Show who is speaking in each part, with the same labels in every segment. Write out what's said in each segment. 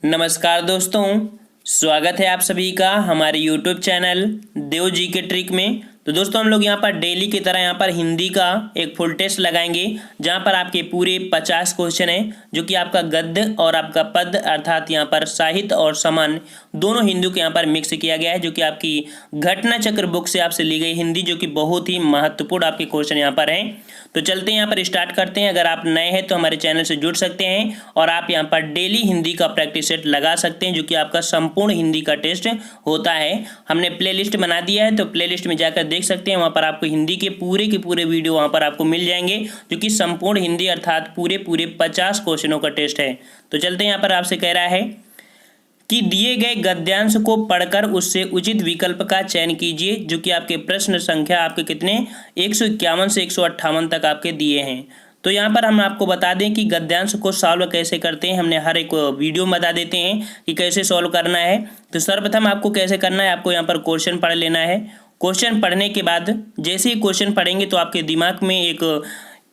Speaker 1: नमस्कार दोस्तों, स्वागत है आप सभी का हमारे YouTube चैनल देव जी के ट्रिक में। तो दोस्तों हम लोग यहाँ पर डेली की तरह यहाँ पर हिंदी का एक फुल टेस्ट लगाएंगे, जहाँ पर आपके पूरे 50 क्वेश्चन हैं, जो कि आपका गद्य और आपका पद अर्थात यहाँ पर साहित्य और सामान्य दोनों हिंदी को यहाँ पर मिक्स किया गया है, जो कि आपकी घटना चक्र बुक से आपसे ली गई हिंदी, जो कि बहुत ही महत्वपूर्ण आपके क्वेश्चन यहाँ पर हैं। तो चलते हैं यहाँ पर स्टार्ट करते हैं। अगर आप नए हैं तो हमारे चैनल से जुड़ सकते हैं और आप यहाँ पर डेली हिंदी का प्रैक्टिस सेट लगा सकते हैं, जो कि आपका संपूर्ण हिंदी का टेस्ट होता है। हमने प्लेलिस्ट बना दिया है, तो प्लेलिस्ट में जाकर देख सकते हैं। वहाँ पर आपको हिंदी के पूरे वीडियो वहाँ पर आपको मिल जाएंगे, जो कि संपूर्ण हिंदी अर्थात पूरे 50 क्वेश्चनों का टेस्ट है। तो चलते हैं यहाँ पर आपसे कह रहा है कि दिए गए गद्यांश को पढ़कर उससे उचित विकल्प का चयन कीजिए, जो कि आपके प्रश्न संख्या आपके कितने 151 से 158 तक आपके दिए हैं। तो यहाँ पर हम आपको बता दें कि गद्यांश को सॉल्व कैसे करते हैं। हमने हर एक वीडियो में बता देते हैं कि कैसे सॉल्व करना है। तो सर्वप्रथम आपको कैसे करना है, आपको यहाँ पर क्वेश्चन पढ़ लेना है। क्वेश्चन पढ़ने के बाद जैसे ही क्वेश्चन पढ़ेंगे तो आपके दिमाग में एक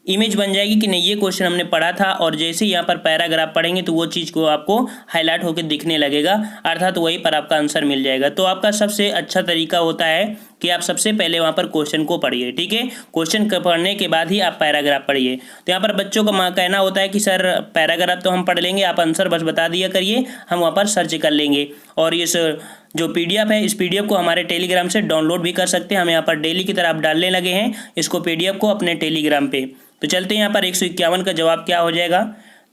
Speaker 1: इमेज बन जाएगी कि नहीं ये क्वेश्चन हमने पढ़ा था, और जैसे ही यहाँ पर पैराग्राफ पढ़ेंगे तो वो चीज़ को आपको हाईलाइट होकर दिखने लगेगा, अर्थात वहीं पर आपका आंसर मिल जाएगा। तो आपका सबसे अच्छा तरीका होता है कि आप सबसे पहले वहाँ पर क्वेश्चन को पढ़िए, ठीक है। क्वेश्चन पढ़ने के बाद ही आप पैराग्राफ पढ़िए। तो यहाँ पर बच्चों का कहना होता है कि सर पैराग्राफ तो हम पढ़ लेंगे, आप आंसर बस बता दिया करिए, हम वहाँ पर सर्च कर लेंगे। और इस जो PDF है, इस PDF को हमारे टेलीग्राम से डाउनलोड भी कर सकते हैं। हम यहाँ पर डेली की तरह आप डालने लगे हैं इसको PDF को अपने टेलीग्राम पे। तो चलते हैं यहाँ पर 151 का जवाब क्या हो जाएगा।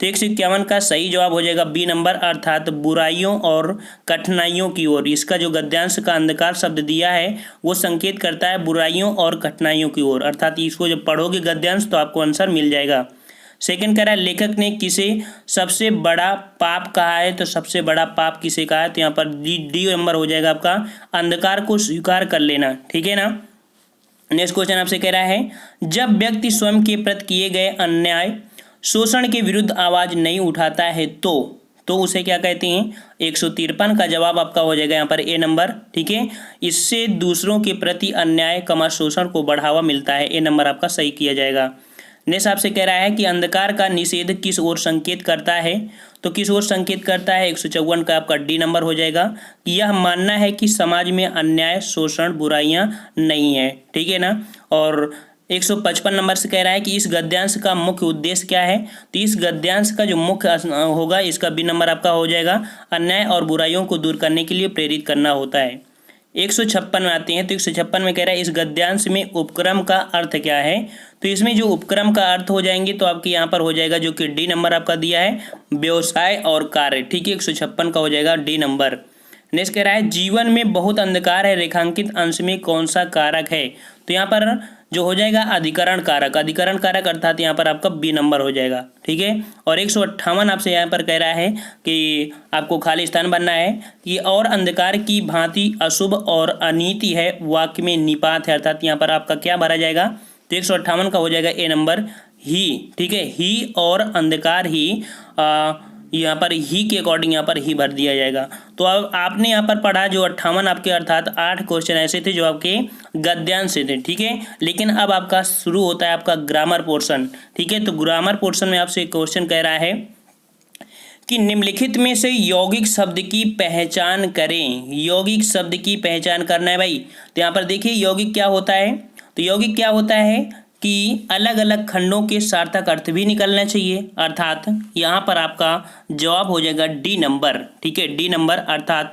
Speaker 1: तो 151 का सही जवाब हो जाएगा बी नंबर, अर्थात बुराइयों और कठिनाइयों की ओर। इसका जो गद्यांश का अंधकार शब्द दिया है वो संकेत करता है बुराइयों और कठिनाइयों की ओर, अर्थात इसको जब पढ़ोगे गद्यांश तो आपको आंसर मिल जाएगा। सेकंड कह रहा है लेखक ने किसे सबसे बड़ा पाप कहा है। तो सबसे बड़ा पाप किसे कहा है, तो यहाँ पर डी नंबर हो जाएगा आपका, अंधकार को स्वीकार कर लेना, ठीक है ना। नेक्स्ट क्वेश्चन आपसे कह रहा है जब व्यक्ति स्वयं के प्रति किए गए अन्याय शोषण के विरुद्ध आवाज नहीं उठाता है तो उसे क्या कहते हैं। 153 का जवाब आपका हो जाएगा यहाँ पर ए नंबर, ठीक है। इससे दूसरों के प्रति अन्याय शोषण को बढ़ावा मिलता है, ए नंबर आपका सही किया जाएगा। नेक्स्ट आपसे कह रहा है कि अंधकार का निषेध किस ओर संकेत करता है। तो किस ओर संकेत करता है, 154 का आपका डी नंबर हो जाएगा। यह मानना है कि समाज में अन्याय शोषण बुराइयां नहीं है, ठीक है ना। और 155 नंबर से कह रहा है कि इस गद्यांश का मुख्य उद्देश्य क्या है। तो इस गद्यांश का जो मुख्य होगा, इसका बी नंबर आपका हो जाएगा, अन्याय और बुराइयों को दूर करने के लिए प्रेरित करना होता है। 156 में आते हैं। तो 156 में कह रहा है इस गद्यांश में उपक्रम का अर्थ क्या है। तो इसमें जो उपक्रम का अर्थ हो जाएंगे तो आपके यहाँ पर हो जाएगा, जो कि डी नंबर आपका दिया है, व्यवसाय और कार्य, ठीक है। 156 का हो जाएगा डी नंबर। नेक्स्ट कह रहा है जीवन में बहुत अंधकार है, रेखांकित अंश में कौन सा कारक है। तो यहाँ पर जो हो जाएगा अधिकरण कारक, अधिकरण कारक अर्थात यहाँ पर आपका बी नंबर हो जाएगा, ठीक है। और 158 आपसे यहाँ पर कह रहा है कि आपको खाली स्थान बनना है कि और अंधकार की भांति अशुभ और अनीति है, वाक्य में निपात है, अर्थात यहाँ पर आपका क्या भरा जाएगा। तो 158 का हो जाएगा ए नंबर ही, ठीक है। ही और अंधकार ही यहाँ पर ही के अकॉर्डिंग यहाँ पर ही भर दिया जाएगा। तो अब आपने यहाँ पर पढ़ा जो 58 आपके अर्थात 8 क्वेश्चन ऐसे थे जो आपके गद्यांश से थे, ठीक है। लेकिन अब आपका शुरू होता है आपका ग्रामर पोर्शन, ठीक है। तो ग्रामर पोर्शन में आपसे क्वेश्चन कह रहा है कि निम्नलिखित में से यौगिक शब्द की पहचान करें। यौगिक शब्द की पहचान करना है भाई। तो यहाँ पर देखिए यौगिक क्या होता है। तो यौगिक क्या होता है कि अलग अलग खंडों के सार्थक अर्थ भी निकलना चाहिए, अर्थात यहाँ पर आपका जवाब हो जाएगा डी नंबर, ठीक है। डी नंबर अर्थात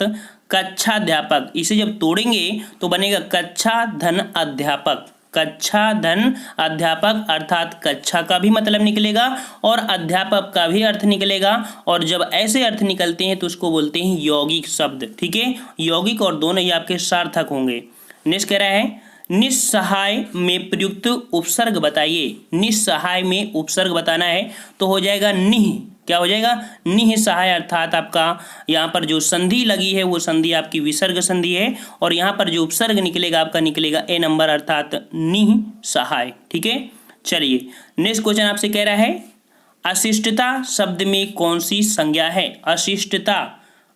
Speaker 1: कक्षाध्यापक। इसे जब तोड़ेंगे तो बनेगा कक्षा धन अध्यापक, कक्षा धन अध्यापक, अर्थात कक्षा का भी मतलब निकलेगा और अध्यापक का भी अर्थ निकलेगा। और जब ऐसे अर्थ निकलते हैं तो उसको बोलते हैं यौगिक शब्द, ठीक है। यौगिक और दोनों ही आपके सार्थक होंगे। नेक्स्ट कह रहा है निस्सहाय में प्रयुक्त उपसर्ग बताइए। निस्सहाय में उपसर्ग बताना है तो हो जाएगा निह, क्या हो जाएगा, निह सहाय, अर्थात आपका यहाँ पर जो संधि लगी है वो संधि आपकी विसर्ग संधि है, और यहाँ पर जो उपसर्ग निकलेगा आपका निकलेगा ए नंबर, अर्थात निह सहाय, ठीक है। चलिए नेक्स्ट क्वेश्चन आपसे कह रहा है अशिष्टता शब्द में कौन सी संज्ञा है। अशिष्टता,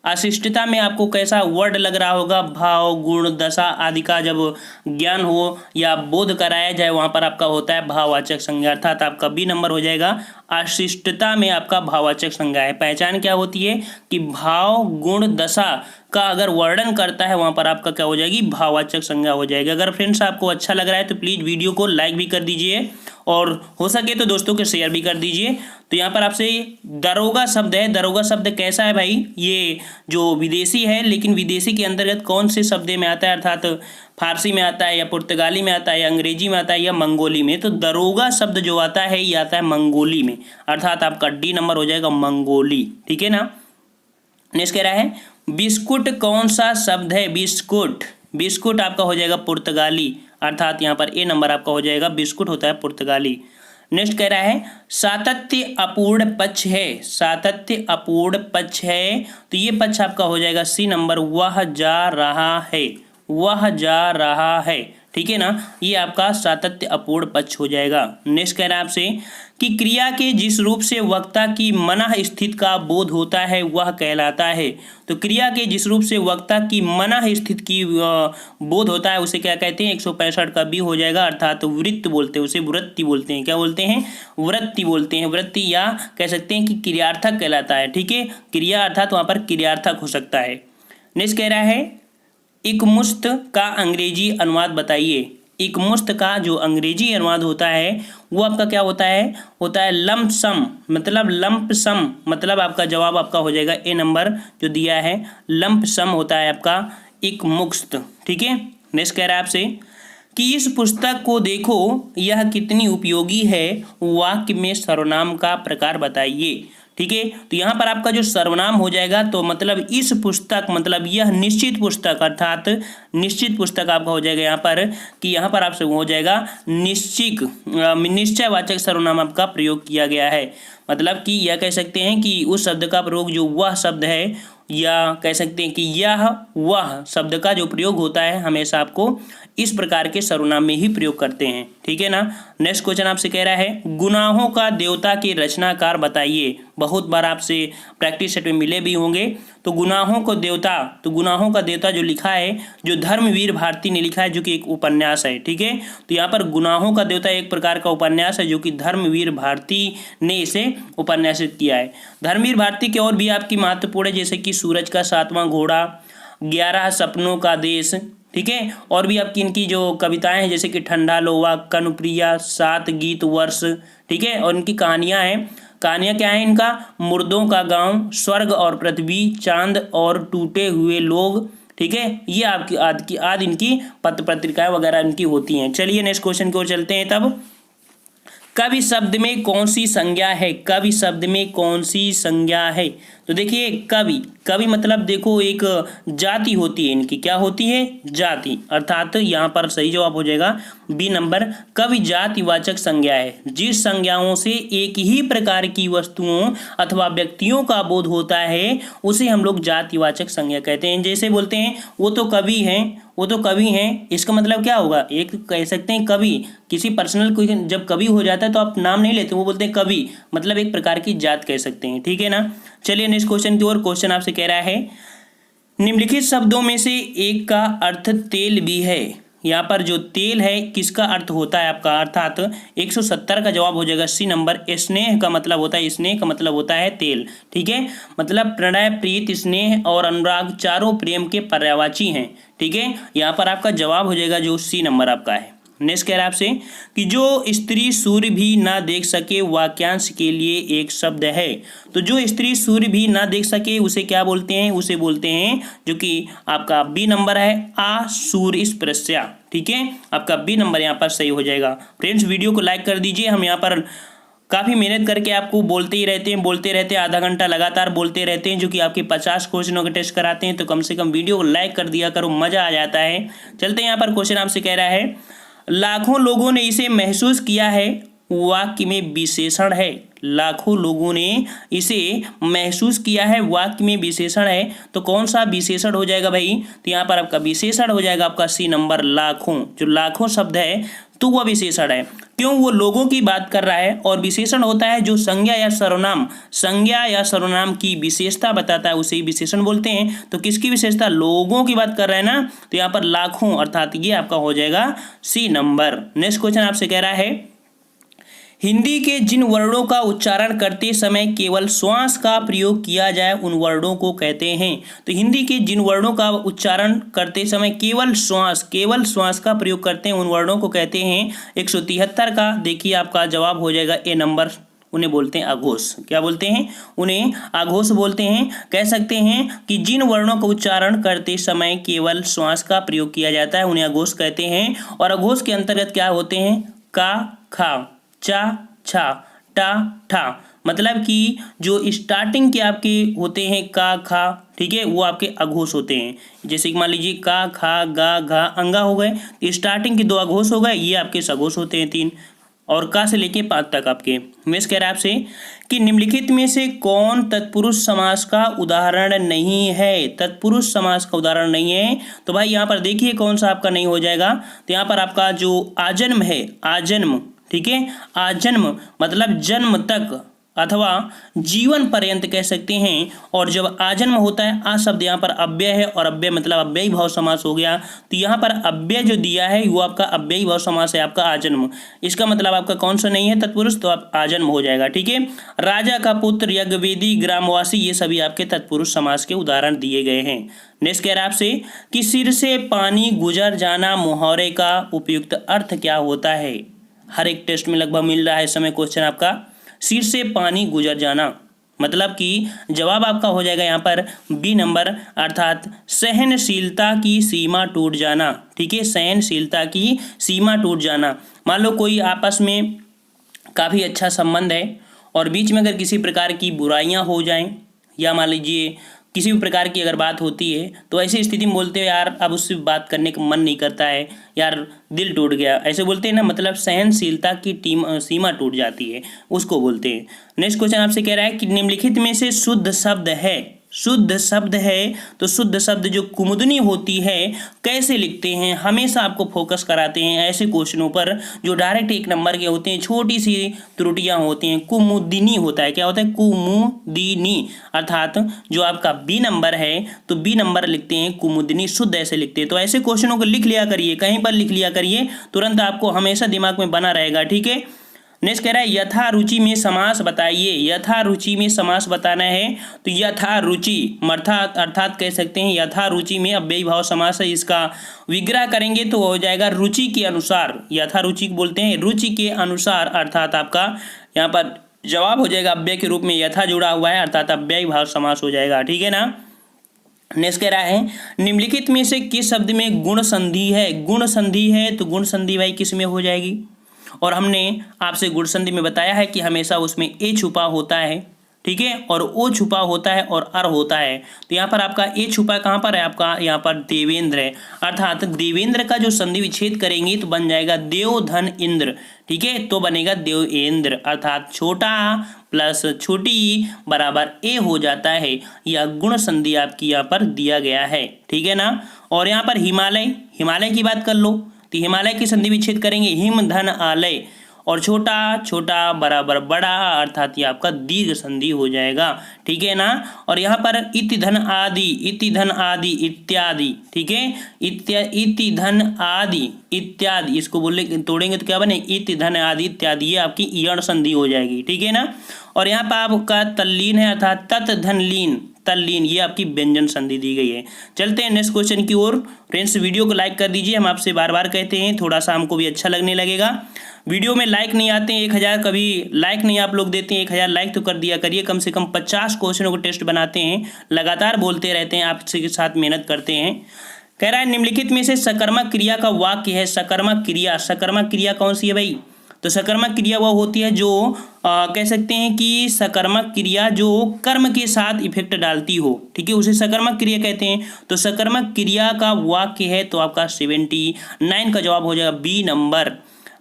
Speaker 1: अशिष्टता में आपको कैसा वर्ड लग रहा होगा, भाव, गुण, दशा आदि का जब ज्ञान हो या बोध कराया जाए वहाँ पर आपका होता है भाववाचक संज्ञा, अर्थात आपका बी नंबर हो जाएगा। अशिष्टता में आपका भाववाचक संज्ञा है। पहचान क्या होती है कि भाव, गुण, दशा का अगर वर्णन करता है वहाँ पर आपका क्या हो जाएगी, भाववाचक संज्ञा हो जाएगी। अगर फ्रेंड्स आपको अच्छा लग रहा है तो प्लीज़ वीडियो को लाइक भी कर दीजिए और हो सके तो दोस्तों के शेयर भी कर दीजिए। तो यहाँ पर आपसे दरोगा शब्द है। दरोगा शब्द कैसा है भाई, ये जो विदेशी है, लेकिन विदेशी के अंतर्गत कौन से शब्द में आता है, अर्थात फारसी में आता है या पुर्तगाली में आता है या अंग्रेजी में आता है या मंगोली में। तो दरोगा शब्द जो आता है ये आता है मंगोली में, अर्थात आपका डी नंबर हो जाएगा मंगोली। ठीक है ना। नेक्स्ट कह रहा है बिस्कुट कौन सा शब्द है, बिस्कुट, बिस्कुट आपका हो जाएगा पुर्तगाली, अर्थात यहाँ पर ए नंबर आपका हो जाएगा, बिस्कुट होता है पुर्तगाली। नेक्स्ट कह रहा है सातत्य अपूर्ण पक्ष है, सातत्य अपूर्ण पक्ष है, तो ये पक्ष आपका हो जाएगा सी नंबर, वह जा रहा है, वह जा रहा है। ठीक है ना, ये आपका सातत्य अपूर्ण पक्ष हो जाएगा। नेक्स्ट कह रहा है आपसे कि क्रिया के जिस रूप से वक्ता की मनः स्थिति का बोध होता है वह कहलाता है। तो क्रिया के जिस रूप से वक्ता की मनः स्थिति की बोध होता है उसे क्या कहते हैं, 165 का बी हो जाएगा, अर्थात वृत्त बोलते हैं, उसे वृत्ति बोलते हैं। क्या बोलते हैं, वृत्ति बोलते हैं। वृत्ति या कह सकते हैं कि क्रियार्थक कहलाता है। ठीक है, क्रिया अर्थात वहाँ पर क्रियार्थक हो सकता है। नेक्स्ट कह रहा है एकमुश्त का अंग्रेजी अनुवाद बताइए। एकमुश्त का जो अंग्रेजी अनुवाद होता है वो आपका क्या होता है लंप सम, मतलब लंप सम, मतलब आपका जवाब आपका हो जाएगा ए नंबर जो दिया है, लंप सम होता है आपका एकमुश्त। ठीक है। नेक्स्ट कह रहा है आपसे कि इस पुस्तक को देखो यह कितनी उपयोगी है, वाक्य में सर्वनाम का प्रकार बताइए। ठीक है, तो यहाँ पर आपका जो सर्वनाम हो जाएगा तो मतलब इस पुस्तक, मतलब यह निश्चित पुस्तक, अर्थात निश्चित पुस्तक आपका हो जाएगा यहाँ पर कि यहाँ पर आपसे हो जाएगा निश्चयवाचक सर्वनाम आपका प्रयोग किया गया है। मतलब कि यह कह सकते हैं कि उस शब्द का प्रयोग जो वह शब्द है, या कह सकते हैं कि यह वह शब्द का जो प्रयोग होता है हमेशा आपको इस प्रकार के सर्वनाम में ही प्रयोग करते हैं। ठीक है ना। नेक्स्ट क्वेश्चन आपसे कह रहा है गुनाहों का देवता के रचनाकार बताइए। बहुत बार आपसे प्रैक्टिस सेट में मिले भी होंगे। तो गुनाहों को देवता, तो गुनाहों का देवता जो लिखा है, जो धर्मवीर भारती ने लिखा है, जो कि एक उपन्यास है। ठीक है, तो यहाँ पर गुनाहों का देवता एक प्रकार का उपन्यास है जो कि धर्मवीर भारती ने इसे उपन्यासित किया है। धर्मवीर भारती की और भी आपकी महत्वपूर्ण है, जैसे कि सूरज का सातवां घोड़ा, 11 सपनों का देश। ठीक है, और भी आपकी इनकी जो कविताएं हैं जैसे कि ठंडा लोवा, कनुप्रिया, 7 गीत वर्ष। ठीक है, और इनकी कहानियां हैं। कहानियां क्या है इनका, मुर्दों का गांव, स्वर्ग और पृथ्वी, चांद और टूटे हुए लोग। ठीक है, ये आपकी आदि इनकी पत्र पत्रिकाएं वगैरह इनकी होती हैं। चलिए नेक्स्ट क्वेश्चन की ओर चलते हैं। तब कवि शब्द में कौन सी संज्ञा है, कवि शब्द में कौन सी संज्ञा है। तो देखिए कवि, कवि मतलब देखो एक जाति होती है इनकी, क्या होती है, जाति, अर्थात यहाँ पर सही जवाब हो जाएगा बी नंबर, कवि जातिवाचक संज्ञा है। जिस संज्ञाओं से एक ही प्रकार की वस्तुओं अथवा व्यक्तियों का बोध होता है उसे हम लोग जातिवाचक संज्ञा कहते हैं। जैसे बोलते हैं वो तो कवि हैं, वो तो कवि हैं, इसका मतलब क्या होगा, एक कह सकते हैं कवि, किसी पर्सनल कोई जब कवि हो जाता है तो आप नाम नहीं लेते, वो बोलते हैं कवि, मतलब एक प्रकार की जात कह सकते हैं। ठीक है ना। चलिए नेक्स्ट क्वेश्चन की ओर। क्वेश्चन आपसे कह रहा है निम्नलिखित शब्दों में से एक का अर्थ तेल भी है। यहाँ पर जो तेल है किसका अर्थ होता है आपका, अर्थात 170 का जवाब हो जाएगा सी नंबर, स्नेह का मतलब होता है, स्नेह का मतलब होता है तेल। ठीक है, मतलब प्रणय, प्रीत, स्नेह और अनुराग चारों प्रेम के पर्यायवाची हैं। ठीक है, यहाँ पर आपका जवाब हो जाएगा जो सी नंबर आपका है। नेक्स्ट कह रहा है आपसे कि जो स्त्री सूर्य भी ना देख सके वाक्यांश के लिए एक शब्द है। तो जो स्त्री सूर्य भी ना देख सके उसे क्या बोलते हैं, उसे बोलते हैं जो कि आपका बी नंबर है असूर्यस्पृश्या। ठीक है, आपका बी नंबर यहाँ पर सही हो जाएगा। फ्रेंड्स वीडियो को लाइक कर दीजिए। हम यहाँ पर काफ़ी मेहनत करके आपको बोलते ही रहते हैं, आधा घंटा लगातार बोलते रहते हैं, जो कि आपके 50 क्वेश्चनों के टेस्ट कराते हैं। तो कम से कम वीडियो को लाइक कर दिया करो, मज़ा आ जाता है। चलते हैं यहाँ पर क्वेश्चन आपसे कह रहा है लाखों लोगों ने इसे महसूस किया है, वाक्य में विशेषण है। लाखों लोगों ने इसे महसूस किया है, वाक्य में विशेषण है। तो कौन सा विशेषण हो जाएगा भाई, तो यहाँ पर आपका विशेषण हो जाएगा आपका सी नंबर लाखों। जो लाखों शब्द है तो वह विशेषण है। क्यों? वो लोगों की बात कर रहा है, और विशेषण होता है जो संज्ञा या सर्वनाम की विशेषता बताता है, उसे विशेषण बोलते हैं। तो किसकी विशेषता? लोगों की बात कर रहे हैं ना, तो यहाँ पर लाखों, अर्थात ये आपका हो जाएगा सी नंबर। नेक्स्ट क्वेश्चन आपसे कह रहा है हिंदी के जिन वर्णों का उच्चारण करते समय केवल श्वास का प्रयोग किया जाए उन वर्णों को कहते हैं। तो हिंदी के जिन वर्णों का उच्चारण करते समय केवल श्वास का प्रयोग करते हैं उन वर्णों को कहते हैं। 173 का देखिए आपका जवाब हो जाएगा ए नंबर। उन्हें बोलते हैं अघोष। क्या बोलते हैं? उन्हें अघोष बोलते हैं। कह सकते हैं कि जिन वर्णों का उच्चारण करते समय केवल श्वास का प्रयोग किया जाता है उन्हें अघोष कहते हैं। और अघोष के अंतर्गत क्या होते हैं? का, खा, चा, छा, टा, ठा। मतलब कि जो स्टार्टिंग के आपके होते हैं का, खा, ठीक है, वो आपके अघोष होते हैं। जैसे कि मान लीजिए का, खा, गा, घा, अंगा हो गए, तो स्टार्टिंग के 2 अघोष हो गए, ये आपके सघोष होते हैं 3, और का से लेके 5 तक आपके। मैं कह रहा है आपसे कि निम्नलिखित में से कौन तत्पुरुष समास का उदाहरण नहीं है? तत्पुरुष समास का उदाहरण नहीं है, तो भाई यहाँ पर देखिए कौन सा आपका नहीं हो जाएगा। तो यहाँ पर आपका जो आजन्म है, आजन्म, ठीक है, आजन्म मतलब जन्म तक अथवा जीवन पर्यंत कह सकते हैं। और जब आजन्म होता है, आ शब्द यहाँ पर अव्यय है, और अव्यय मतलब अव्ययी भाव समास हो गया। तो यहाँ पर अव्यय जो दिया है वो आपका अव्ययी भाव समास है, आपका आजन्म। इसका मतलब आपका कौन सा नहीं है तत्पुरुष? तो आप आजन्म हो जाएगा, ठीक है। राजा का पुत्र, यज्ञवेदी, ग्रामवासी, ये सभी आपके तत्पुरुष समास के उदाहरण दिए गए हैं। नेक्स्ट कह रहा है आपसे कि सिर से पानी गुजर जाना मुहावरे का उपयुक्त अर्थ क्या होता है? हर एक टेस्ट में लगभग मिल रहा है इस समय क्वेश्चन आपका। सिर से पानी गुजर जाना मतलब कि जवाब आपका हो जाएगा यहाँ पर बी नंबर, अर्थात सहनशीलता की सीमा टूट जाना, ठीक है, सहनशीलता की सीमा टूट जाना। मान लो कोई आपस में काफ़ी अच्छा संबंध है और बीच में अगर किसी प्रकार की बुराइयां हो जाएं, या मान लीजिए किसी भी प्रकार की अगर बात होती है, तो ऐसी स्थिति में बोलते हैं यार अब उससे बात करने का मन नहीं करता है, यार दिल टूट गया, ऐसे बोलते हैं ना, मतलब सहनशीलता की सीमा टूट जाती है, उसको बोलते हैं। नेक्स्ट क्वेश्चन आपसे कह रहा है कि निम्नलिखित में से शुद्ध शब्द है, शुद्ध शब्द है, तो शुद्ध शब्द जो कुमुदनी होती है कैसे लिखते हैं? हमेशा आपको फोकस कराते हैं ऐसे क्वेश्चनों पर जो डायरेक्ट 1 नंबर के होते हैं, छोटी सी त्रुटियां होती हैं। कुमुदिनी होता है, क्या होता है? कुमुदिनी, अर्थात जो आपका बी नंबर है तो बी नंबर लिखते हैं कुमुदिनी, शुद्ध ऐसे लिखते हैं। तो ऐसे क्वेश्चनों को लिख लिया करिए, कहीं पर लिख लिया करिए, तुरंत आपको हमेशा दिमाग में बना रहेगा, ठीक है। नेक्स्ट कह रहा है यथा रुचि में समास बताइए। यथा रुचि में समास बताना है, तो यथा रुचि अर्थात कह सकते हैं यथा रुचि में अव्ययी भाव समास है, इसका विग्रह करेंगे तो हो जाएगा रुचि के अनुसार। यथा रुचि बोलते हैं रुचि के अनुसार, अर्थात आपका यहाँ पर जवाब हो जाएगा अव्यय के रूप में यथा जुड़ा हुआ है, अर्थात अव्ययी भाव समास हो जाएगा, ठीक है ना। नेक्स्ट कह रहा है निम्नलिखित में से किस शब्द में गुण संधि है? गुण संधि है, तो गुण संधि भाई किस में हो जाएगी? और हमने आपसे गुण संधि में बताया है कि हमेशा उसमें ए छुपा होता है, ठीक है, और ओ छुपा होता है और अर होता है। तो यहाँ पर आपका ए छुपा कहाँ पर है? आपका यहाँ पर देवेंद्र है, अर्थात देवेंद्र का जो संधि विच्छेद करेंगे तो बन जाएगा देव धन इंद्र, ठीक है, तो बनेगा देवेंद्र, अर्थात छोटा प्लस छोटी बराबर ए हो जाता है। यह गुण संधि आपकी यहाँ पर दिया गया है, ठीक है ना। और यहाँ पर हिमालय की बात कर लो, तो हिमालय की संधि विच्छेद करेंगे हिम धन आलय, और छोटा छोटा बराबर बड़ा, अर्थात ये आपका दीर्घ संधि हो जाएगा, ठीक है ना। और यहाँ पर इति धन आदि इत्यादि, ठीक है, इति धन आदि इत्यादि, इसको बोले तोड़ेंगे तो क्या बने? इति धन आदि इत्यादि, ये आपकी ईयण संधि हो जाएगी, ठीक है ना। और यहाँ पर आपका तल्लीन है, अर्थात तत् धन लीन, तल्लीन, ये आपकी व्यंजन संधि दी गई है। चलते हैं नेक्स्ट क्वेश्चन की ओर। फ्रेंड्स वीडियो को लाइक कर दीजिए, हम आपसे बार बार कहते हैं, थोड़ा सा हमको भी अच्छा लगने लगेगा। वीडियो में लाइक नहीं आते हैं 1000, कभी लाइक नहीं आप लोग देते हैं, 1000 लाइक तो कर दिया करिए। कम से कम 50 क्वेश्चनों को टेस्ट बनाते हैं, लगातार बोलते रहते हैं, आपके साथ मेहनत करते हैं। कह रहा है निम्नलिखित में से सकर्मक क्रिया का वाक्य है। सकर्मक क्रिया कौन सी है भाई? तो सकर्मक क्रिया वह होती है जो कह सकते हैं कि सकर्मक क्रिया जो कर्म के साथ इफेक्ट डालती हो, ठीक है, उसे सकर्मक क्रिया कहते हैं। तो सकर्मक क्रिया का वाक्य है तो आपका 79 का जवाब हो जाएगा बी नंबर।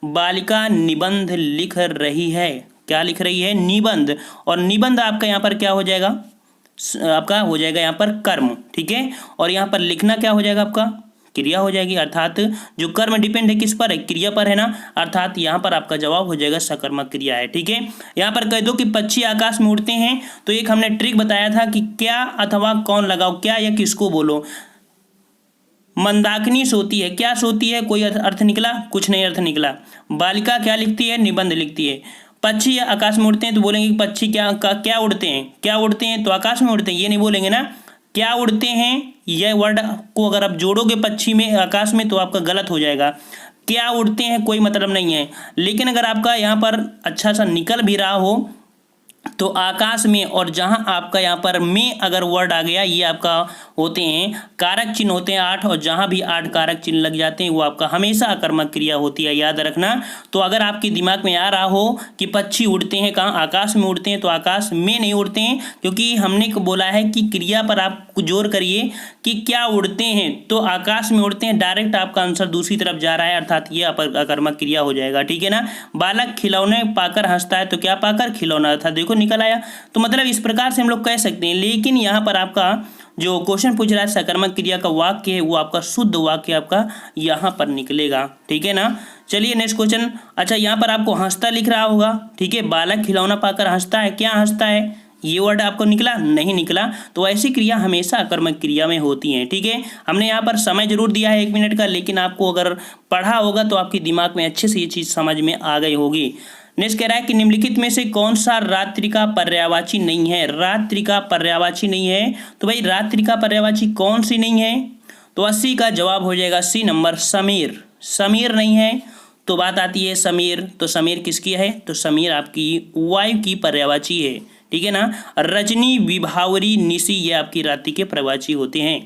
Speaker 1: बालिका निबंध लिख रही है। क्या लिख रही है? निबंध। और निबंध आपका यहाँ पर क्या हो जाएगा? आपका हो जाएगा यहाँ पर कर्म, ठीक है। और यहाँ पर लिखना क्या हो जाएगा आपका? क्रिया हो जाएगी, अर्थात जो कर्म डिपेंड है किस पर है, क्रिया पर है ना, अर्थात यहाँ पर आपका जवाब हो जाएगा सकर्मक क्रिया है। ठीक है, यहाँ पर कह दो कि पक्षी आकाश में उड़ते हैं, तो एक हमने ट्रिक बताया था कि क्या अथवा कौन लगाओ, क्या या किसको बोलो। मंदाकिनी सोती है, क्या सोती है, कोई अर्थ निकला, कुछ नहीं अर्थ निकला। बालिका क्या लिखती है, निबंध लिखती है। पक्षी आकाश में उड़ते हैं तो बोलेंगे कि पक्षी क्या उड़ते हैं, क्या उड़ते हैं तो आकाश में उड़ते हैं, ये नहीं बोलेंगे ना, क्या उड़ते हैं। यह वर्ड को अगर आप जोड़ोगे पक्षी में आकाश में तो आपका गलत हो जाएगा। क्या उड़ते हैं कोई मतलब नहीं है, लेकिन अगर आपका यहाँ पर अच्छा सा निकल भी रहा हो तो आकाश में, और जहां आपका यहाँ पर में अगर वर्ड आ गया, ये आपका होते हैं कारक चिन्ह होते हैं 8, और जहां भी 8 कारक चिन्ह लग जाते हैं वो आपका हमेशा अकर्मक क्रिया होती है, याद रखना। तो अगर आपके दिमाग में आ रहा हो कि पक्षी उड़ते हैं कहाँ, आकाश में उड़ते हैं, तो आकाश में नहीं उड़ते हैं, क्योंकि हमने बोला है कि क्रिया पर आप जोर करिए कि क्या उड़ते हैं, तो आकाश में उड़ते हैं, डायरेक्ट आपका आंसर दूसरी तरफ जा रहा है, अर्थात ये अकर्मक क्रिया हो जाएगा। ठीक है ना। बालक खिलौने पाकर हंसता है, तो क्या पाकर, खिलौना था, देखो निकल आया। तो मतलब इस प्रकार से हम लोग कह सकते हैं, लेकिन यहाँ पर आपका जो क्वेश्चन पूछ रहा है सकर्मक क्रिया का वाक्य है वो आपका शुद्ध वाक्य आपका यहाँ पर निकलेगा। ठीक है ना। चलिए नेक्स्ट क्वेश्चन। अच्छा, यहाँ पर आपको हंसता लिख रहा होगा, ठीक है, बालक खिलौना पाकर हंसता है, क्या हंसता है, ये वर्ड आपको निकला, नहीं निकला, तो ऐसी क्रिया हमेशा अकर्मक क्रिया में होती हैं। ठीक है, हमने यहाँ पर समय जरूर दिया है 1 मिनट का, लेकिन आपको अगर पढ़ा होगा तो आपके दिमाग में अच्छे से ये चीज़ समझ में आ गई होगी। नेक्स्ट कह रहा है कि निम्नलिखित में से कौन सा रात्रि का पर्यायवाची नहीं है, रात्रि का पर्यायवाची नहीं है, तो भाई रात्रि का पर्यायवाची कौन सी नहीं है, तो 80 का जवाब हो जाएगा सी नंबर, समीर। समीर नहीं है, तो बात आती है समीर, तो समीर किसकी है, तो समीर आपकी वायु की पर्यायवाची है। ठीक है ना। रजनी, विभावरी, निशी ये आपकी रात्रि के पर्यायवाची होते हैं।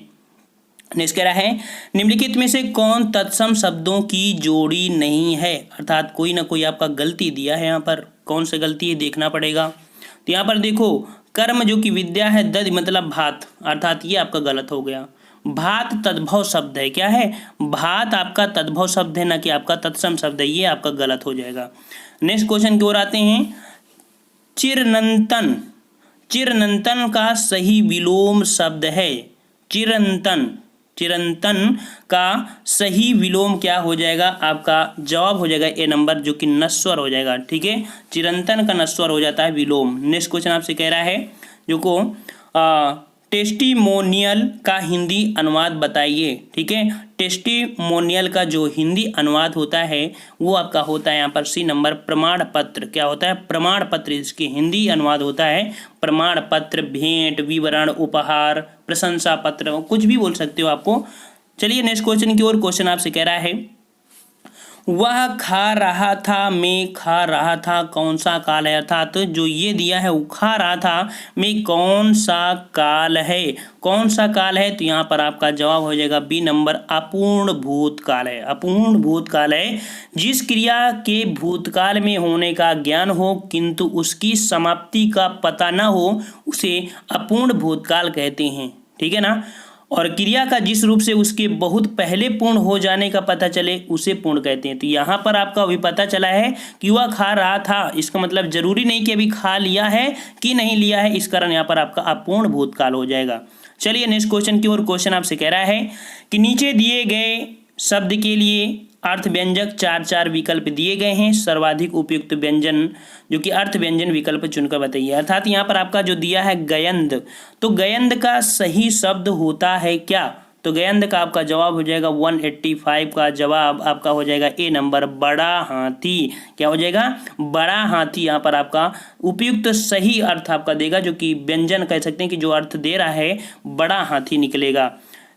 Speaker 1: नेक्स्ट कह रहा है निम्नलिखित में से कौन तत्सम शब्दों की जोड़ी नहीं है, अर्थात कोई ना कोई आपका गलती दिया है, यहाँ पर कौन सी गलती है देखना पड़ेगा। तो यहाँ पर देखो कर्म जो कि विद्या है, दद मतलब भात, अर्थात ये आपका गलत हो गया। भात तद्भव शब्द है, क्या है, भात आपका तद्भव शब्द है, ना कि आपका तत्सम शब्द है, ये आपका गलत हो जाएगा। नेक्स्ट क्वेश्चन की ओर आते हैं। चिरनंतन, चिरनंतन का सही विलोम शब्द है, चिरंतन, चिरंतन का सही विलोम क्या हो जाएगा, आपका जवाब हो जाएगा ए नंबर, जो कि नश्वर हो जाएगा। ठीक है, चिरंतन का नश्वर हो जाता है विलोम। नेक्स्ट क्वेश्चन आपसे कह रहा है जो को टेस्टिमोनियल का हिंदी अनुवाद बताइए। ठीक है, टेस्टिमोनियल का जो हिंदी अनुवाद होता है वो आपका होता है यहाँ पर सी नंबर, प्रमाण पत्र। क्या होता है, प्रमाण पत्र, इसकी हिंदी अनुवाद होता है प्रमाण पत्र, भेंट, विवरण, उपहार, प्रशंसा पत्र, कुछ भी बोल सकते हो आपको। चलिए नेक्स्ट क्वेश्चन की ओर। क्वेश्चन आपसे कह रहा है वह खा रहा था, मैं खा रहा था, कौन सा काल है, अर्थात जो ये दिया है वो खा रहा था, मैं कौन सा काल है, कौन सा काल है, तो यहाँ पर आपका जवाब हो जाएगा बी नंबर, अपूर्ण भूतकाल है। अपूर्ण भूतकाल है जिस क्रिया के भूतकाल में होने का ज्ञान हो किंतु उसकी समाप्ति का पता न हो उसे अपूर्ण भूतकाल कहते हैं। ठीक है ना। और क्रिया का जिस रूप से उसके बहुत पहले पूर्ण हो जाने का पता चले उसे पूर्ण कहते हैं। तो यहाँ पर आपका अभी पता चला है कि वह खा रहा था, इसका मतलब जरूरी नहीं कि अभी खा लिया है कि नहीं लिया है, इस कारण यहाँ पर आपका अपूर्ण भूतकाल हो जाएगा। चलिए नेक्स्ट क्वेश्चन की ओर। क्वेश्चन आपसे कह रहा है कि नीचे दिए गए शब्द के लिए अर्थ व्यंजक 4 विकल्प दिए गए हैं, सर्वाधिक उपयुक्त व्यंजन जो कि अर्थ व्यंजन विकल्प चुनकर बताइए। अर्थात यहाँ पर आपका जो दिया है गयंद, तो गयंद का सही शब्द होता है क्या, तो गयंद का आपका जवाब हो जाएगा 185 का जवाब आपका हो जाएगा ए नंबर, बड़ा हाथी। क्या हो जाएगा, बड़ा हाथी यहाँ पर आपका उपयुक्त सही अर्थ आपका देगा, जो कि व्यंजन कह सकते हैं कि जो अर्थ दे रहा है बड़ा हाथी निकलेगा।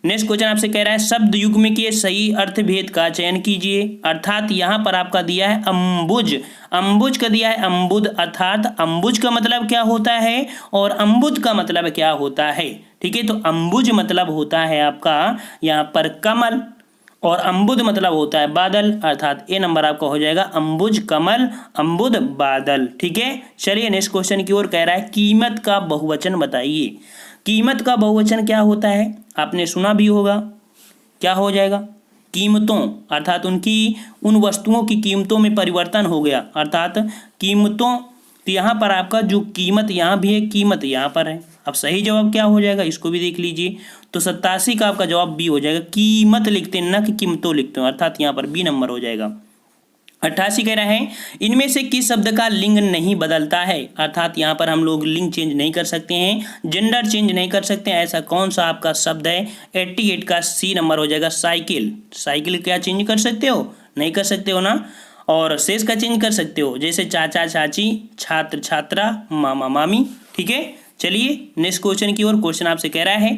Speaker 1: नेक्स्ट क्वेश्चन आपसे कह रहा है शब्द युग्म के सही अर्थ भेद का चयन कीजिए। अर्थात यहाँ पर आपका दिया है अम्बुज, अम्बुज का दिया है अम्बुद, अर्थात अम्बुज का मतलब क्या होता है और अम्बुद का मतलब क्या होता है। ठीक है, तो अम्बुज मतलब होता है आपका यहाँ पर कमल और अम्बुद मतलब होता है बादल, अर्थात ए नंबर आपका हो जाएगा अम्बुज कमल, अम्बुद बादल। ठीक है, चलिए नेक्स्ट क्वेश्चन की ओर। कह रहा है कीमत का बहुवचन बताइए। कीमत का बहुवचन क्या होता है, आपने सुना भी होगा, क्या हो जाएगा, कीमतों, अर्थात उन वस्तुओं की कीमतों में परिवर्तन हो गया, अर्थात कीमतों। तो यहाँ पर आपका जो कीमत यहाँ भी है, कीमत यहाँ पर है, अब सही जवाब क्या हो जाएगा इसको भी देख लीजिए। तो 87 का आपका जवाब बी हो जाएगा। कीमत लिखते हैं न कि कीमतों लिखते हो, अर्थात यहाँ पर बी नंबर हो जाएगा। 88 कह रहा है इनमें से किस शब्द का लिंग नहीं बदलता है, अर्थात यहाँ पर हम लोग लिंग चेंज नहीं कर सकते हैं, जेंडर चेंज नहीं कर सकते हैं, ऐसा कौन सा आपका शब्द है। 88 का सी नंबर हो जाएगा साइकिल। साइकिल क्या चेंज कर सकते हो, नहीं कर सकते हो ना। और शेष का चेंज कर सकते हो, जैसे चाचा चाची, छात्र छात्रा, मामा मामी। ठीक है, चलिए नेक्स्ट क्वेश्चन की ओर। क्वेश्चन आपसे कह रहा है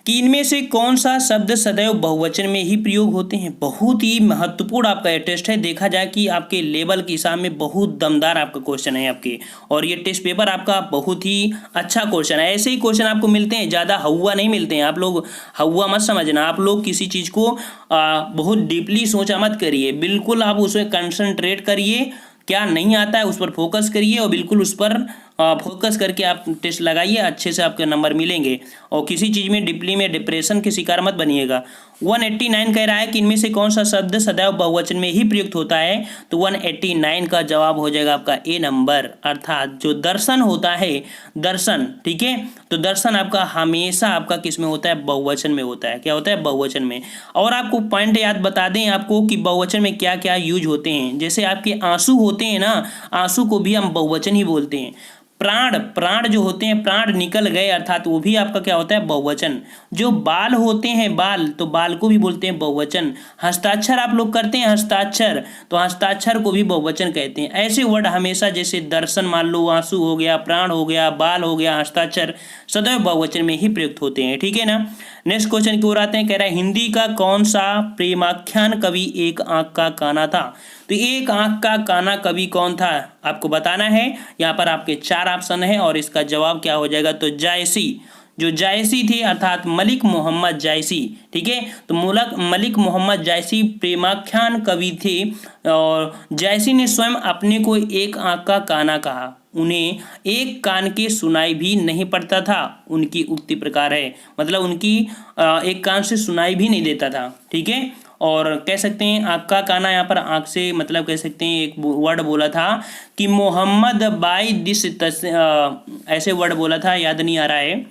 Speaker 1: कि इनमें से कौन सा शब्द सदैव बहुवचन में ही प्रयोग होते हैं। बहुत ही महत्वपूर्ण आपका ये टेस्ट है, देखा जाए कि आपके लेवल के हिसाब में बहुत दमदार आपका क्वेश्चन है आपके, और ये टेस्ट पेपर आपका बहुत ही अच्छा क्वेश्चन है। ऐसे ही क्वेश्चन आपको मिलते हैं, ज़्यादा हवा नहीं मिलते हैं। आप लोग हवा मत समझना, आप लोग किसी चीज़ को बहुत डीपली सोचा मत करिए, बिल्कुल आप उसमें कंसंट्रेट करिए, क्या नहीं आता है उस पर फोकस करिए और बिल्कुल उस पर फोकस करके आप टेस्ट लगाइए, अच्छे से आपके नंबर मिलेंगे। और किसी चीज़ में डीपली में डिप्रेशन के शिकार मत बनिएगा। 189 कह रहा है कि इनमें से कौन सा शब्द सदैव बहुवचन में ही प्रयुक्त होता है। तो 189 का जवाब हो जाएगा आपका ए नंबर, अर्थात जो दर्शन होता है, दर्शन। ठीक है, तो दर्शन आपका हमेशा आपका किस में होता है, बहुवचन में होता है। क्या होता है, बहुवचन में। और आपको पॉइंट याद बता दें आपको कि बहुवचन में क्या क्या यूज होते हैं। जैसे आपके आंसू होते हैं ना, आंसू को भी हम बहुवचन ही बोलते हैं। प्राण, प्राण जो होते हैं, प्राण निकल गए, अर्थात वो भी आपका क्या होता है, बहुवचन। जो बाल होते हैं, बाल, तो बाल को भी बोलते हैं बहुवचन। हस्ताक्षर आप लोग करते हैं, हस्ताक्षर, तो हस्ताक्षर को भी बहुवचन कहते हैं। ऐसे वर्ड हमेशा, जैसे दर्शन मान लो, आंसू हो गया, प्राण हो गया, बाल हो गया, हस्ताक्षर, सदैव बहुवचन में ही प्रयुक्त होते हैं। ठीक है ना। नेक्स्ट क्वेश्चन की ओर आते हैं। कह रहा है हिंदी का कौन सा प्रेमाख्यान कवि एक आंख का काना था। तो एक आंख का काना कवि कौन था आपको बताना है। यहाँ पर आपके 4 ऑप्शन है और इसका जवाब क्या हो जाएगा, तो जायसी। जो जायसी थे, अर्थात मलिक मोहम्मद जायसी। ठीक है, तो मलिक मोहम्मद जायसी प्रेमाख्यान कवि थे। और जायसी ने स्वयं अपने को एक आंख का काना कहा। उन्हें एक कान के सुनाई भी नहीं पड़ता था, उनकी उक्ति प्रकार है, मतलब उनकी एक कान से सुनाई भी नहीं देता था। ठीक है, और कह सकते हैं आँख का काना, यहाँ पर आँख से मतलब कह सकते हैं एक वर्ड बोला था कि मोहम्मद बाई दिस ऐसे वर्ड बोला था, याद नहीं आ रहा है।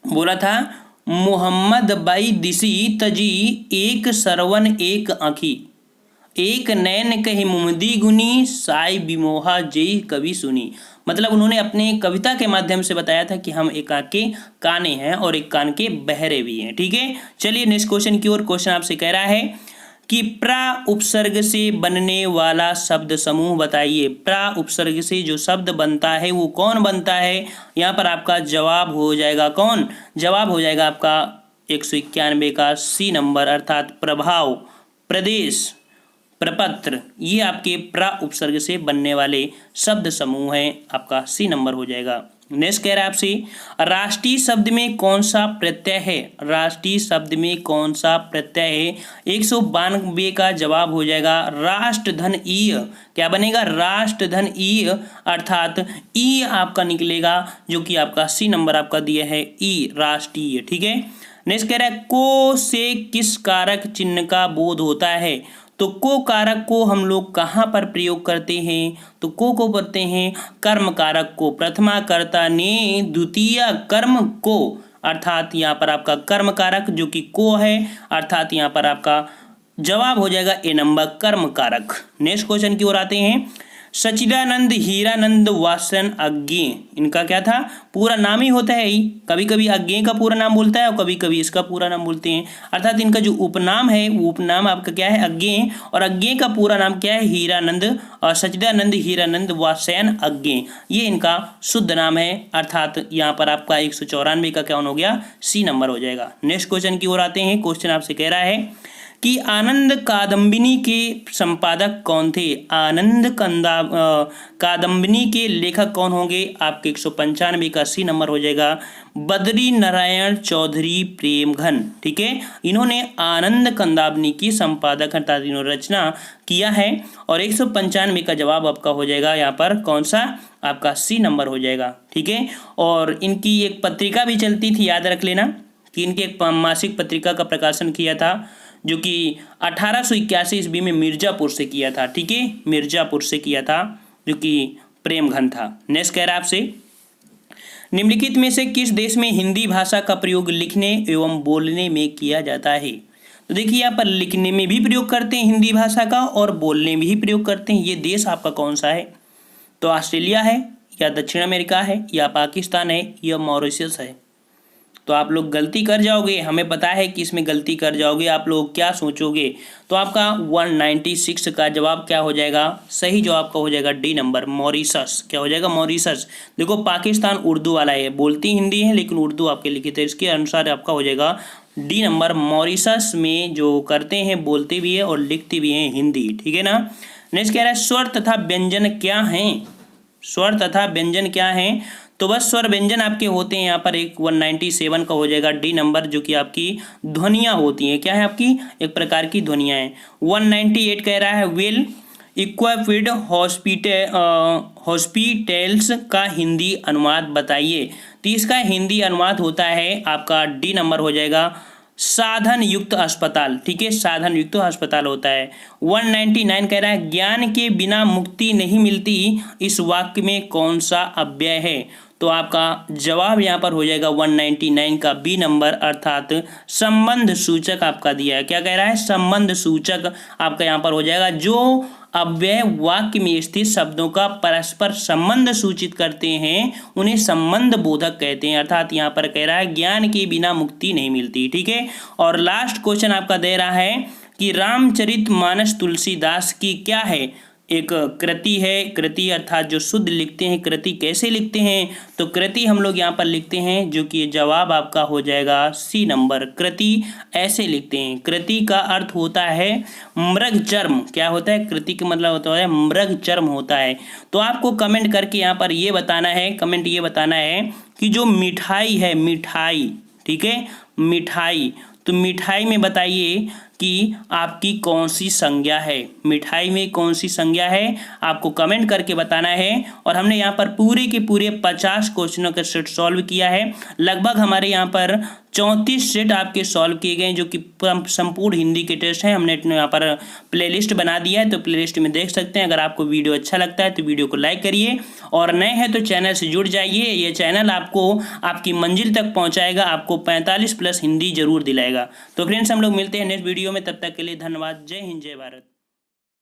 Speaker 1: बोला था मोहम्मद बाई दिसी तजी एक सरवन एक आँखी, एक नैन कही मुमदी गुनी साई बिमोहा जई कवि सुनी। मतलब उन्होंने अपने कविता के माध्यम से बताया था कि हम एक आंख के काने हैं और एक कान के बहरे भी हैं। ठीक है, चलिए नेक्स्ट क्वेश्चन की ओर। क्वेश्चन आपसे कह रहा है कि प्रा उपसर्ग से बनने वाला शब्द समूह बताइए। प्रा उपसर्ग से जो शब्द बनता है वो कौन बनता है। यहाँ पर आपका जवाब हो जाएगा कौन, जवाब हो जाएगा आपका 191 का सी नंबर, अर्थात प्रभाव, प्रदेश, प्रपत्र। ये आपके प्रा उपसर्ग से बनने वाले शब्द समूह हैं, आपका सी नंबर हो जाएगा। नेक्स्ट कह रहा है आपसे राष्ट्रीय शब्द में कौन सा प्रत्यय है। राष्ट्रीय शब्द में कौन सा प्रत्यय है। 192 का जवाब हो जाएगा राष्ट्रधन ईय। क्या बनेगा, राष्ट्रधन ईय, अर्थात ई आपका निकलेगा, जो कि आपका सी नंबर आपका दिया है ई, राष्ट्रीय। ठीक है, नेक्स्ट कह रहा है को से किस कारक चिन्ह का बोध होता है। तो को कारक को हम लोग कहाँ पर प्रयोग करते हैं, तो को पढ़ते हैं कर्म कारक को, प्रथमा कर्ता ने द्वितीय कर्म को, अर्थात यहाँ पर आपका कर्म कारक जो कि को है, अर्थात यहाँ पर आपका जवाब हो जाएगा ए नंबर, कर्म कारक। नेक्स्ट क्वेश्चन की ओर आते हैं। सच्चिदानंद हीरानंद वासन अज्ञे, इनका क्या था, पूरा नाम ही होता है ही। कभी कभी अज्ञे का पूरा नाम बोलता है और कभी कभी इसका पूरा नाम बोलते हैं, अर्थात इनका जो उपनाम है वो उपनाम आपका क्या है, अज्ञे, और अज्ञे का पूरा नाम क्या है, हीरानंद, और सच्चिदानंद हीरानंद वासन अज्ञे, ये इनका शुद्ध नाम है, अर्थात यहाँ पर आपका 194 का क्या हो गया, सी नंबर हो जाएगा। नेक्स्ट क्वेश्चन की ओर आते हैं। क्वेश्चन आपसे कह रहा है कि आनंद कादम्बिनी के संपादक कौन थे। आनंद कादम्बिनी के लेखक कौन होंगे, आपके 195 का सी नंबर हो जाएगा बद्री नारायण चौधरी प्रेमघन। ठीक है, इन्होंने आनंद कादम्बिनी की संपादक अर्थात इन्होंने रचना किया है, और 195 का जवाब आपका हो जाएगा यहाँ पर कौन सा, आपका सी नंबर हो जाएगा। ठीक है, और इनकी एक पत्रिका भी चलती थी, याद रख लेना कि इनके एक मासिक पत्रिका का प्रकाशन किया था, जो कि 1881 ईस्वी में मिर्जापुर से किया था। ठीक है, मिर्जापुर से किया था, जो कि प्रेमघन था। नेक्स्ट कह रहा है आपसे निम्नलिखित में से किस देश में हिंदी भाषा का प्रयोग लिखने एवं बोलने में किया जाता है? तो देखिए यहाँ पर लिखने में भी प्रयोग करते हैं हिंदी भाषा का और बोलने में भी प्रयोग करते हैं। ये देश आपका कौन सा है? तो ऑस्ट्रेलिया है, या दक्षिण अमेरिका है, या पाकिस्तान है, या मॉरिशस है। तो आप लोग गलती कर जाओगे, हमें पता है कि इसमें गलती कर जाओगे। आप लोग क्या सोचोगे? तो आपका 196 का जवाब क्या हो जाएगा? सही जवाब का हो जाएगा डी नंबर, मॉरिशस। क्या हो जाएगा? मॉरिशस। देखो पाकिस्तान उर्दू वाला है, बोलती हिंदी है लेकिन उर्दू आपके लिखित है, इसके अनुसार आपका हो जाएगा डी नंबर। मॉरिशस में जो करते हैं, बोलते भी है और लिखते भी हैं हिंदी, ठीक है ना। नेक्स्ट कह रहा है स्वर तथा व्यंजन क्या हैं? स्वर तथा व्यंजन क्या हैं? तो बस स्वर व्यंजन आपके होते हैं यहाँ पर एक 197 का हो जाएगा डी नंबर, जो कि आपकी ध्वनियाँ होती हैं। क्या है? आपकी एक प्रकार की ध्वनियाँ हैं। 198 कह रहा है वेल इक्विप्ड हॉस्पिटल्स का हिंदी अनुवाद बताइए। तो इसका हिंदी अनुवाद होता है आपका डी नंबर हो जाएगा साधन युक्त अस्पताल, ठीक है, साधन युक्त अस्पताल होता है। 199 कह रहा है ज्ञान के बिना मुक्ति नहीं मिलती, इस वाक्य में कौन सा अव्यय है? तो आपका जवाब यहाँ पर हो जाएगा 199 का बी नंबर, अर्थात संबंध सूचक आपका दिया है। क्या कह रहा है? संबंध सूचक आपका यहाँ पर हो जाएगा। जो अव्यय वाक्य में स्थित शब्दों का परस्पर संबंध सूचित करते हैं उन्हें संबंध बोधक कहते हैं। अर्थात यहाँ पर कह रहा है ज्ञान के बिना मुक्ति नहीं मिलती, ठीक है। और लास्ट क्वेश्चन आपका दे रहा है कि रामचरितमानस तुलसीदास की क्या है? एक कृति है। कृति अर्थात जो शुद्ध लिखते हैं, कृति कैसे लिखते हैं? तो कृति हम लोग यहाँ पर लिखते हैं, जो कि जवाब आपका हो जाएगा सी नंबर, कृति ऐसे लिखते हैं। कृति का अर्थ होता है मृग चर्म। क्या होता है? कृति का मतलब होता है मृग चर्म होता है। तो आपको कमेंट करके यहाँ पर ये बताना है, कमेंट ये बताना है कि जो मिठाई है, मिठाई, ठीक है, मिठाई, तो मिठाई में बताइए कि आपकी कौन सी संज्ञा है? मिठाई में कौन सी संज्ञा है? आपको कमेंट करके बताना है। और हमने यहाँ पर पूरे के पूरे 50 क्वेश्चनों का सेट सॉल्व किया है। लगभग हमारे यहाँ पर 34 सेट आपके सॉल्व किए गए, जो कि संपूर्ण हिंदी के टेस्ट हैं। हमने यहाँ पर प्लेलिस्ट बना दिया है, तो प्लेलिस्ट में देख सकते हैं। अगर आपको वीडियो अच्छा लगता है तो वीडियो को लाइक करिए, और नए हैं तो चैनल से जुड़ जाइए। ये चैनल आपको आपकी मंजिल तक पहुँचाएगा, आपको 45+ हिंदी जरूर दिलाएगा। तो फ्रेंड्स हम लोग मिलते हैं नेक्स्ट वीडियो में, तब तक के लिए धन्यवाद। जय हिंद, जय भारत।